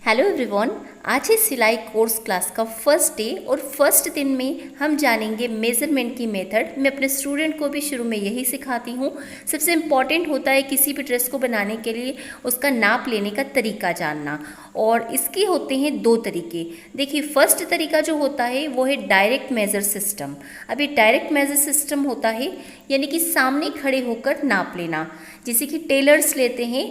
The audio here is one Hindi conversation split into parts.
Hello everyone. आज है सिलाई कोर्स क्लास का फर्स्ट डे और फर्स्ट दिन में हम जानेंगे मेज़रमेंट की मेथड। मैं अपने स्टूडेंट को भी शुरू में यही सिखाती हूँ। सबसे इम्पॉर्टेंट होता है किसी भी ड्रेस को बनाने के लिए उसका नाप लेने का तरीका जानना, और इसके होते हैं दो तरीके। देखिए, फर्स्ट तरीका जो होता है वो है डायरेक्ट मेज़र सिस्टम। अभी डायरेक्ट मेज़र सिस्टम होता है यानी कि सामने खड़े होकर नाप लेना, जैसे कि टेलर्स लेते हैं।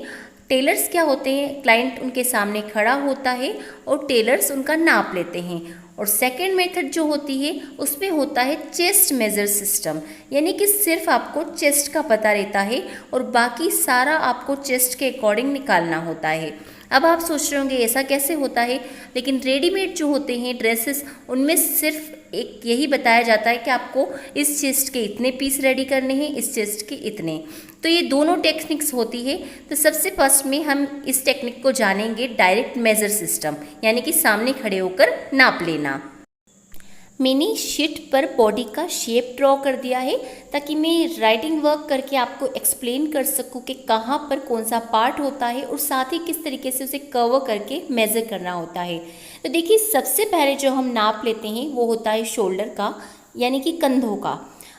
टेलर्स क्या होते हैं, क्लाइंट उनके सामने खड़ा होता है और टेलर्स उनका नाप लेते हैं। और सेकंड मेथड जो होती है उसमें होता है चेस्ट मेजर सिस्टम, यानी कि सिर्फ आपको चेस्ट का पता रहता है और बाकी सारा आपको चेस्ट के अकॉर्डिंग निकालना होता है। अब आप सोच रहे होंगे ऐसा कैसे होता है, लेकिन रेडीमेड जो होते हैं ड्रेसेस उनमें सिर्फ एक यही बताया जाता है कि आपको इस चेस्ट के इतने पीस रेडी करने हैं, इस चेस्ट के इतने। तो ये दोनों टेक्निक्स होती है। तो सबसे फर्स्ट में हम इस टेक्निक को जानेंगे डायरेक्ट मेजर सिस्टम, यानी कि सामने खड़े होकर नाप लेना। मैंने शीट पर बॉडी का शेप ड्रॉ कर दिया है ताकि मैं राइटिंग वर्क करके आपको एक्सप्लेन कर सकूं कि कहाँ पर कौन सा पार्ट होता है और साथ ही किस तरीके से उसे कवर करके मेज़र करना होता है। तो देखिए, सबसे पहले जो हम नाप लेते हैं वो होता है शोल्डर का, यानी कि कंधों का।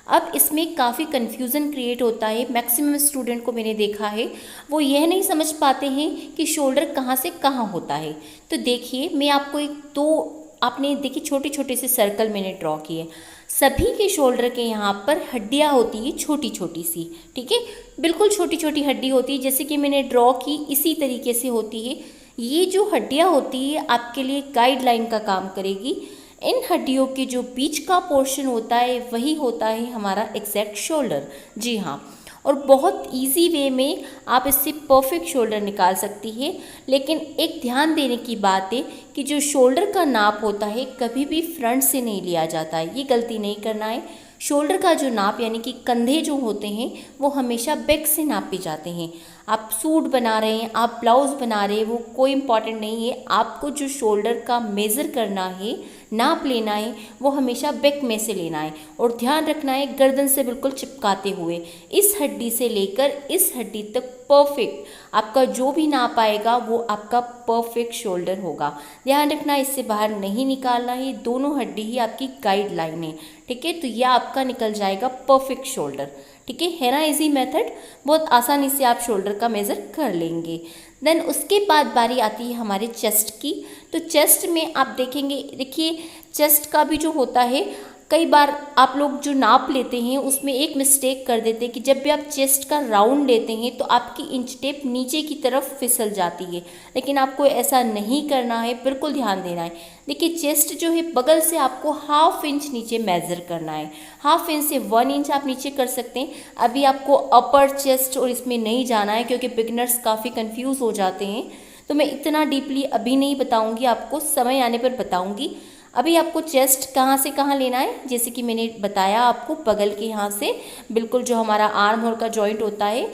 अब इसमें काफ़ी कन्फ्यूज़न क्रिएट होता है। मैक्सिमम स्टूडेंट को मैंने देखा है वो यह नहीं समझ पाते हैं कि शोल्डर कहाँ से कहाँ होता है। तो देखिए, मैं आपको एक दो आपने देखिए छोटे छोटे से सर्कल मैंने ड्रॉ किए। सभी के शोल्डर के यहाँ पर हड्डियाँ होती है छोटी छोटी सी, ठीक है, बिल्कुल छोटी छोटी हड्डी होती है, जैसे कि मैंने ड्रॉ की इसी तरीके से होती है। ये जो हड्डियाँ होती है आपके लिए गाइडलाइन का काम करेगी। इन हड्डियों के जो बीच का पोर्शन होता है वही होता है हमारा एग्जैक्ट शोल्डर। जी हाँ, और बहुत इजी वे में आप इससे परफेक्ट शोल्डर निकाल सकती है। लेकिन एक ध्यान देने की बात है कि जो शोल्डर का नाप होता है कभी भी फ्रंट से नहीं लिया जाता है, ये गलती नहीं करना है। शोल्डर का जो नाप यानी कि कंधे जो होते हैं वो हमेशा बैक से नापे जाते हैं। आप सूट बना रहे हैं, आप ब्लाउज़ बना रहे हैं, वो कोई इम्पॉर्टेंट नहीं है। आपको जो शोल्डर का मेज़र करना है, नाप लेना है, वो हमेशा बैक में से लेना है। और ध्यान रखना है गर्दन से बिल्कुल चिपकाते हुए इस हड्डी से लेकर इस हड्डी तक परफेक्ट आपका जो भी नाप आएगा वो आपका परफेक्ट शोल्डर होगा। ध्यान रखना, इससे बाहर नहीं निकालना है। दोनों हड्डी ही आपकी गाइडलाइन है, ठीक है। तो यह आपका निकल जाएगा परफेक्ट शोल्डर, ठीक है ना। इजी मेथड, बहुत आसानी से आप शोल्डर का मेज़र कर लेंगे। देन उसके बाद बारी आती है हमारे चेस्ट की। तो चेस्ट में आप देखेंगे, देखिए चेस्ट का भी जो होता है, कई बार आप लोग जो नाप लेते हैं उसमें एक मिस्टेक कर देते हैं कि जब भी आप चेस्ट का राउंड लेते हैं तो आपकी इंच टेप नीचे की तरफ फिसल जाती है, लेकिन आपको ऐसा नहीं करना है, बिल्कुल ध्यान देना है। देखिए, चेस्ट जो है बगल से आपको हाफ इंच नीचे मेज़र करना है। हाफ इंच से 1 इंच आप नीचे कर सकते हैं। अभी आपको अपर चेस्ट और इसमें नहीं जाना है क्योंकि बिगनर्स काफ़ी कंफ्यूज हो जाते हैं, तो मैं इतना डीपली अभी नहीं बताऊँगी, आपको समय आने पर बताऊँगी। अभी आपको चेस्ट कहाँ से कहाँ लेना है, जैसे कि मैंने बताया आपको बगल के यहाँ से बिल्कुल जो हमारा आर्म होल का जॉइंट होता है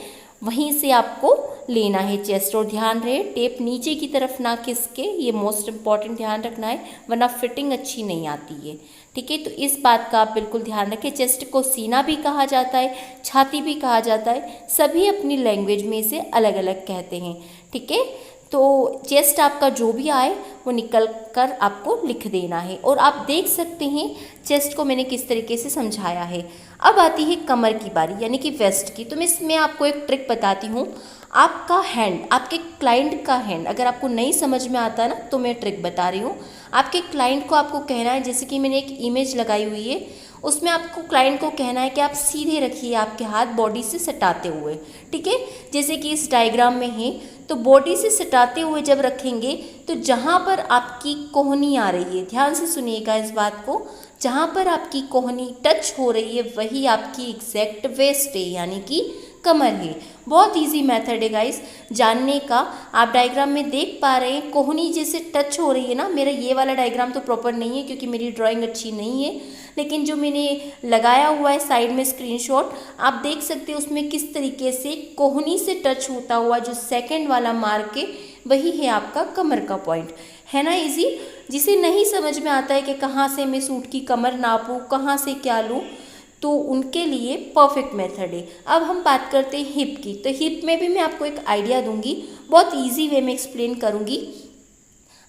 वहीं से आपको लेना है चेस्ट। और ध्यान रहे टेप नीचे की तरफ ना खिसके, ये मोस्ट इम्पॉर्टेंट ध्यान रखना है, वरना फिटिंग अच्छी नहीं आती है, ठीक है। तो इस बात का आप बिल्कुल ध्यान रखें। चेस्ट को सीना भी कहा जाता है, छाती भी कहा जाता है, सभी अपनी लैंग्वेज में इसे अलग अलग कहते हैं, ठीक है। तो चेस्ट आपका जो भी आए वो निकल कर आपको लिख देना है। और आप देख सकते हैं चेस्ट को मैंने किस तरीके से समझाया है। अब आती है कमर की बारी, यानी कि वेस्ट की। तो मैं इसमें आपको एक ट्रिक बताती हूँ। आपका हैंड, आपके क्लाइंट का हैंड अगर आपको नहीं समझ में आता ना तो मैं ट्रिक बता रही हूँ। आपके क्लाइंट को आपको कहना है, जैसे कि मैंने एक इमेज लगाई हुई है, उसमें आपको क्लाइंट को कहना है कि आप सीधे रखिए आपके हाथ बॉडी से सटाते हुए, ठीक है। जैसे कि इस डायग्राम में है, तो बॉडी से सटाते हुए जब रखेंगे तो जहाँ पर आपकी कोहनी आ रही है, ध्यान से सुनिएगा इस बात को, जहाँ पर आपकी कोहनी टच हो रही है वही आपकी एग्जैक्ट वेस्ट है, यानी कि कमर है। बहुत इजी मेथड है गाइस जानने का। आप डायग्राम में देख पा रहे हैं कोहनी जैसे टच हो रही है ना। मेरा ये वाला डायग्राम तो प्रॉपर नहीं है क्योंकि मेरी ड्राइंग अच्छी नहीं है, लेकिन जो मैंने लगाया हुआ है साइड में स्क्रीनशॉट, आप देख सकते हैं उसमें किस तरीके से कोहनी से टच होता हुआ जो सेकंड वाला मार्क है वही है आपका कमर का पॉइंट, है ना इजी। जिसे नहीं समझ में आता है कि कहाँ से मैं सूट की कमर नापूँ, कहाँ से क्या लूँ, तो उनके लिए परफेक्ट मेथड है। अब हम बात करते हैं हिप की। तो हिप में भी मैं आपको एक आइडिया दूंगी, बहुत इजी वे में एक्सप्लेन करूंगी।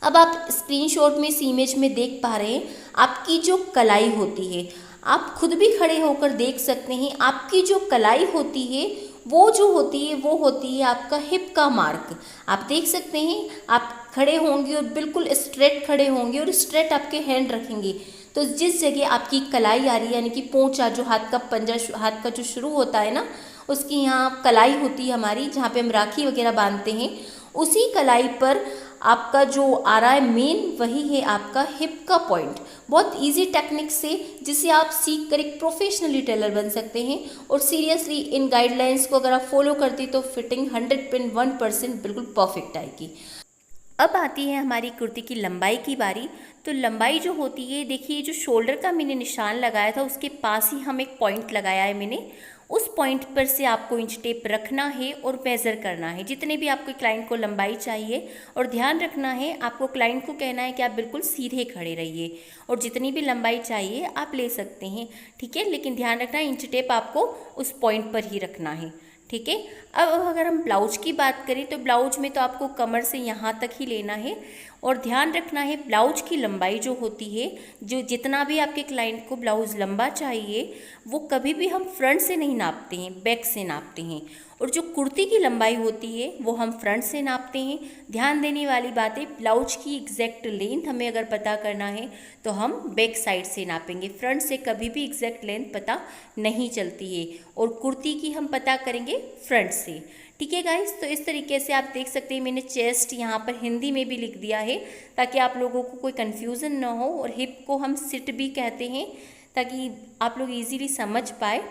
अब आप स्क्रीनशॉट में इस इमेज में देख पा रहे हैं आपकी जो कलाई होती है, आप खुद भी खड़े होकर देख सकते हैं आपकी जो कलाई होती है वो जो होती है वो होती है आपका हिप का मार्क। आप देख सकते हैं आप खड़े होंगे और बिल्कुल स्ट्रेट खड़े होंगे और स्ट्रेट आपके हैंड रखेंगे, तो जिस जगह आपकी कलाई आ रही है यानी कि पोंचा जो हाथ का पंजा हाथ का जो शुरू होता है ना, उसकी यहाँ कलाई होती है हमारी, जहाँ पे हम राखी वगैरह बांधते हैं, उसी कलाई पर आपका जो आ रहा है मेन वही है आपका हिप का पॉइंट। बहुत इजी टेक्निक से जिसे आप सीख कर एक प्रोफेशनली टेलर बन सकते हैं और सीरियसली इन गाइडलाइंस को अगर आप फॉलो करती तो फिटिंग 101% बिल्कुल परफेक्ट आएगी। अब आती है हमारी कुर्ती की लंबाई की बारी। तो लंबाई जो होती है, देखिए जो शोल्डर का मैंने निशान लगाया था उसके पास ही हम एक पॉइंट लगाया है मैंने, उस पॉइंट पर से आपको इंच टेप रखना है और मेज़र करना है जितने भी आपके क्लाइंट को लंबाई चाहिए। और ध्यान रखना है आपको क्लाइंट को कहना है कि आप बिल्कुल सीधे खड़े रहिए और जितनी भी लंबाई चाहिए आप ले सकते हैं, ठीक है, लेकिन ध्यान रखना है इंच टेप आपको उस पॉइंट पर ही रखना है, ठीक है। अब अगर हम ब्लाउज की बात करें तो ब्लाउज में तो आपको कमर से यहाँ तक ही लेना है और ध्यान रखना है ब्लाउज की लंबाई जो होती है, जो जितना भी आपके क्लाइंट को ब्लाउज लंबा चाहिए वो कभी भी हम फ्रंट से नहीं नापते हैं, बैक से नापते हैं। और जो कुर्ती की लंबाई होती है वो हम फ्रंट से नापते हैं। ध्यान देने वाली बात है ब्लाउज की एग्जैक्ट लेंथ हमें अगर पता करना है तो हम बैक साइड से नापेंगे, फ्रंट से कभी भी एग्जैक्ट लेंथ पता नहीं चलती है। और कुर्ती की हम पता करेंगे फ्रंट से, ठीक है गाइस। तो इस तरीके से आप देख सकते हैं मैंने चेस्ट यहाँ पर हिंदी में भी लिख दिया है ताकि आप लोगों को कोई कन्फ्यूज़न ना हो। और हिप को हम सिट भी कहते हैं ताकि आप लोग इजीली समझ पाए।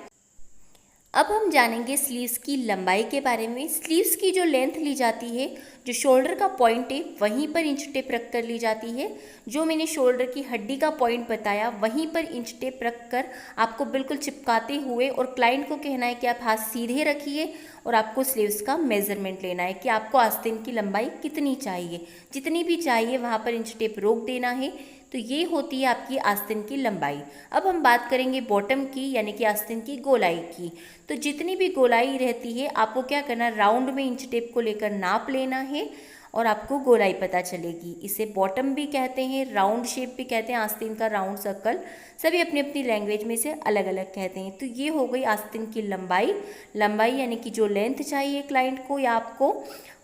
अब हम जानेंगे स्लीव्स की लंबाई के बारे में। स्लीव्स की जो लेंथ ली जाती है, जो शोल्डर का पॉइंट है वहीं पर इंच टेप रख कर ली जाती है। जो मैंने शोल्डर की हड्डी का पॉइंट बताया वहीं पर इंच टेप रख कर आपको बिल्कुल चिपकाते हुए और क्लाइंट को कहना है कि आप हाथ सीधे रखिए और आपको स्लीव्स का मेज़रमेंट लेना है कि आपको आस्तीन की लंबाई कितनी चाहिए, जितनी भी चाहिए वहाँ पर इंच टेप रोक देना है। तो ये होती है आपकी आस्तीन की लंबाई। अब हम बात करेंगे बॉटम की यानी कि आस्तीन की गोलाई की। तो जितनी भी गोलाई रहती है आपको क्या करना, राउंड में इंच टेप को लेकर नाप लेना है और आपको गोलाई पता चलेगी। इसे बॉटम भी कहते हैं, राउंड शेप भी कहते हैं, आस्तीन का राउंड सर्कल, सभी अपनी अपनी लैंग्वेज में इसे अलग अलग कहते हैं। तो ये हो गई आस्तीन की लंबाई। लंबाई यानी कि जो लेंथ चाहिए क्लाइंट को या आपको,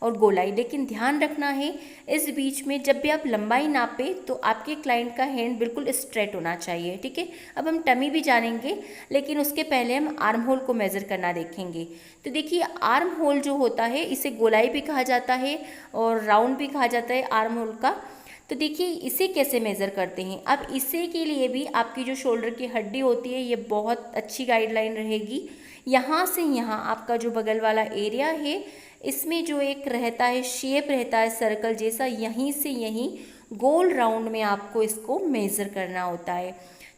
और गोलाई। लेकिन ध्यान रखना है इस बीच में जब भी आप लंबाई नापे तो आपके क्लाइंट का हैंड बिल्कुल स्ट्रेट होना चाहिए, ठीक है। अब हम टमी भी जानेंगे लेकिन उसके पहले हम आर्म होल को मेज़र करना देखेंगे। तो देखिए आर्म होल जो होता है इसे गोलाई भी कहा जाता है और राउंड भी कहा जाता है आर्म होल का। तो देखिए इसे कैसे मेज़र करते हैं। अब इसे के लिए भी आपकी जो शोल्डर की हड्डी होती है ये बहुत अच्छी गाइडलाइन रहेगी। यहाँ से यहाँ आपका जो बगल वाला एरिया है इसमें जो एक रहता है शेप रहता है सर्कल जैसा, यहीं से यहीं गोल राउंड में आपको इसको मेज़र करना होता है।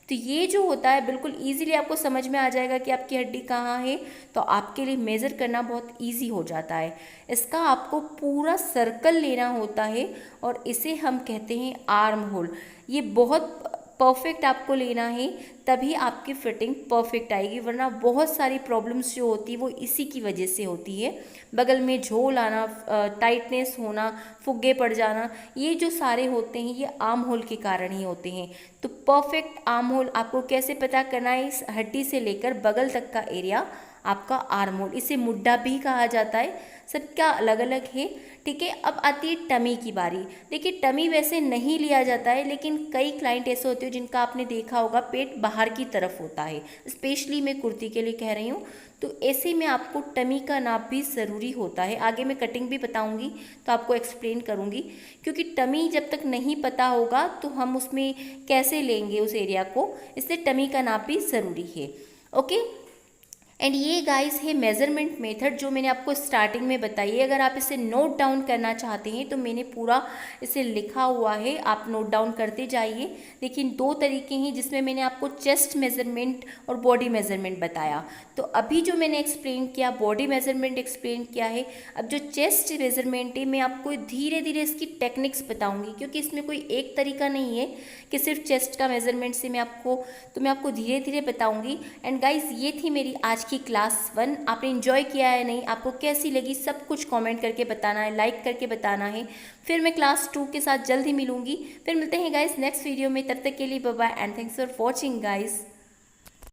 तो ये जो होता है बिल्कुल इजीली आपको समझ में आ जाएगा कि आपकी हड्डी कहाँ है, तो आपके लिए मेज़र करना बहुत इजी हो जाता है। इसका आपको पूरा सर्कल लेना होता है और इसे हम कहते हैं आर्म होल। ये बहुत परफेक्ट आपको लेना है तभी आपकी फिटिंग परफेक्ट आएगी, वरना बहुत सारी प्रॉब्लम्स जो होती है वो इसी की वजह से होती है। बगल में झोल आना, टाइटनेस होना, फुग्गे पड़ जाना, ये जो सारे होते हैं ये आर्म होल के कारण ही होते हैं। तो परफेक्ट आर्म होल आपको कैसे पता करना है, इस हड्डी से लेकर बगल तक का एरिया आपका आर्म होल, इसे मुड्ढा भी कहा जाता है, सबका अलग अलग है, ठीक है। अब आती है टमी की बारी। देखिए टमी वैसे नहीं लिया जाता है लेकिन कई क्लाइंट ऐसे होते हैं जिनका आपने देखा होगा पेट बाहर की तरफ होता है, स्पेशली मैं कुर्ती के लिए कह रही हूँ। तो ऐसे में आपको टमी का नाप भी ज़रूरी होता है। आगे मैं कटिंग भी बताऊंगी तो आपको एक्सप्लेन करूंगी, क्योंकि टमी जब तक नहीं पता होगा तो हम उसमें कैसे लेंगे उस एरिया को, इसलिए टमी का नाप भी ज़रूरी है, ओके। एंड ये गाइस है मेज़रमेंट मेथड जो मैंने आपको स्टार्टिंग में बताई है। अगर आप इसे नोट डाउन करना चाहते हैं तो मैंने पूरा इसे लिखा हुआ है, आप नोट डाउन करते जाइए। लेकिन दो तरीके हैं जिसमें मैंने आपको चेस्ट मेज़रमेंट और बॉडी मेज़रमेंट बताया। तो अभी जो मैंने एक्सप्लेन किया बॉडी मेज़रमेंट एक्सप्लेन किया है, अब जो चेस्ट मेज़रमेंट है मैं आपको धीरे धीरे इसकी टेक्निक्स बताऊँगी, क्योंकि इसमें कोई एक तरीका नहीं है कि सिर्फ चेस्ट का मेज़रमेंट से मैं आपको धीरे धीरे बताऊँगी। एंड गाइज ये थी मेरी आज की क्लास 1 आपने एंजॉय किया है नहीं, आपको कैसी लगी, सब कुछ कमेंट करके बताना है, लाइक करके बताना है। फिर मैं क्लास 2 के साथ जल्द ही मिलूंगी। फिर मिलते हैं गाइस नेक्स्ट वीडियो में, तब तक के लिए bye bye and thanks for watching guys.